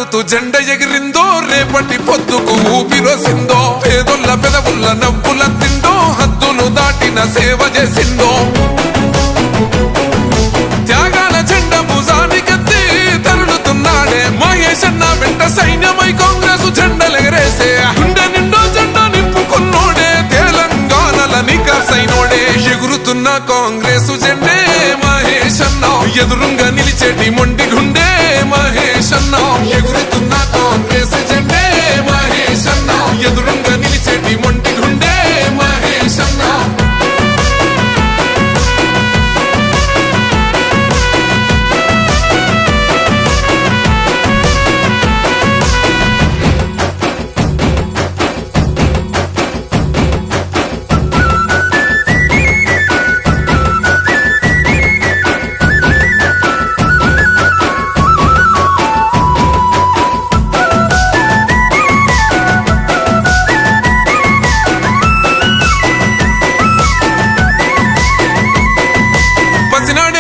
పాడుతూ జెండ ఎగిరిందో, రేపటి పొద్దుకు ఊపిరోసిందో, పేదొల్ల పెదవుల్ల నవ్వుల తిందో, హద్దులు దాటిన సేవ చేసిందో. త్యాగాల జెండ భుజానికెత్తి తరులుతున్నాడే మహేష్ అన్న వెంట సైన్యమై కాంగ్రెస్ జెండలెగరేసే. గుండె నిండో జెండా నింపుకున్నోడే, తెలంగాణల నికాసైనోడే. ఎగురుతున్న కాంగ్రెస్ జెండే మహేష్ అన్న, ఎదురుంగా నిలిచేటి మొండి గుండె మహేష్ అన్న. ఎగురుతున్న కాంగ్రెస్ జెండే మహేష్ అన్న, ఎదురుంగా నిలిచేటి మొండి గుండె మహేష్ అన్న.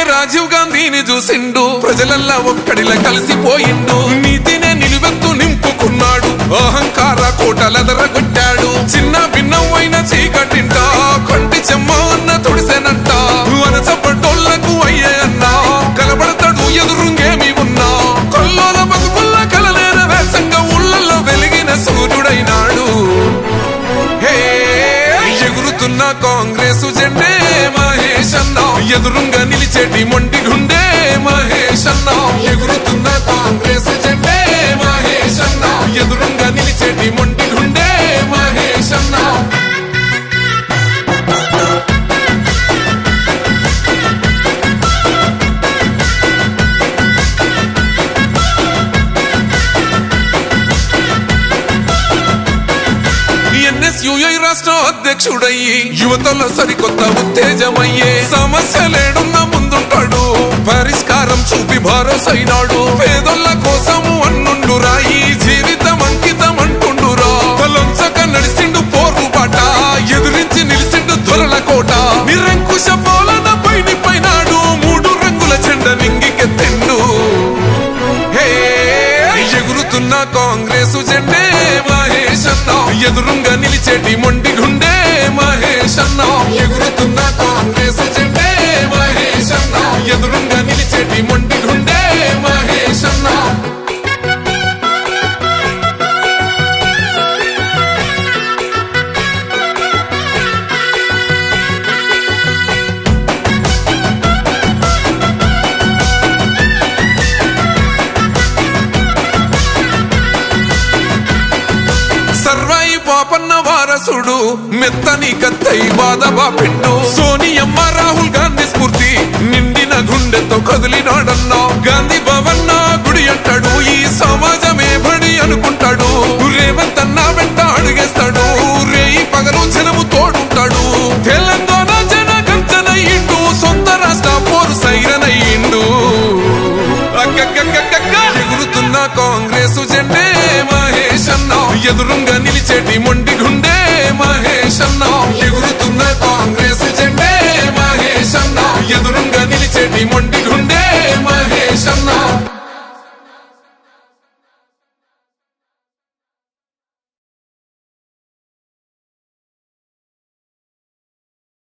రాజీవ్ గాంధీని చూసిండు, ప్రజలల్లా ఒక్కడిలా కలిసిపోయిండు. నీతినే నిలువెత్తు నింపుకున్నాడు, అహంకార కోటలెదరగొట్టాడు. చిన్న భిన్నమైన చీకటింట కంటి చెమ్మ అన్న తొడిసెనంట. వనసపడ్డోళ్లకు అయ్యే అన్న కలబడతాడు ఎదురుంగేమి ఉన్నా. కొల్లోల బతుకుల్ల కలలేన వేసంగా ఊళ్ళల్లో వెలిగిన సూర్యుడైనాడు. హే ఎగురుతున్న కాంగ్రెస్ జెండే మహేష్ అన్న, ఎదురుంగా నిలిచేటి మొండి గుండె మహేష్ అన్న. ఎగురుతున్న కాంగ్రెస్ జెండే మహేష్ అన్న, ఎదురుంగా నిలిచేటి మొండి గుండె మహేష్ అన్న. ఎన్ఎస్యుఐ రాష్ట్ర అధ్యక్షుడయ్యి యువతలో సరికొత్త ఉత్తేజమయ్యే. సమస్యలేడున్న ముందుంటాడు, పరిష్కారం చూపి భరోసైనాడు. పేదోళ్ళ కోసము అన్నుండు రాయి, జీవితం అంకితం అంటుండురా. తలొంచక నడిసిండు పోరుబాట, ఎదురించి నిలిసిండు దొరల కోట. నిరంకుశ పాలన పైనాడు, మూడు రంగుల జెండ నింగికెత్తిండు. హే ఎగురుతున్న కాంగ్రెస్ జెండే మహేష్ అన్న, ఎదురుంగా నిలిచేటి మొండి గుండె మహేష్ అన్న. ఎగురుతున్న కాంగ్రెస్ జెండే మహేష్ అన్న, ఎదురుంగా నిలిచేటి మొండి గుండె మహేష్ అన్న. సర్వాయి పాపన్న వారసుడు, మెత్తని కత్తై బాధబా పిండు. సోనియమ్మ రాహుల్ గాంధీ స్ఫూర్తి, నిండిన గుండెతో కదిలినాడన్నా. గాంధీ భవన్న గుడి అంటాడు, ఈ సమాజమే బడి అనుకుంటాడు. రేవంత్ అన్న వెంట అడుగేస్తాడు, రేయి పగలు జనము తోడుంటాడు. తెలంగాణ జన గంజనయ్యిండు, సొంత రాష్ట్ర పోరు సైరనయ్యిండు. ఎగురుతున్న కాంగ్రెస్ జెండే మహేష్ అన్న, ఎదురుంగా నిలిచేటి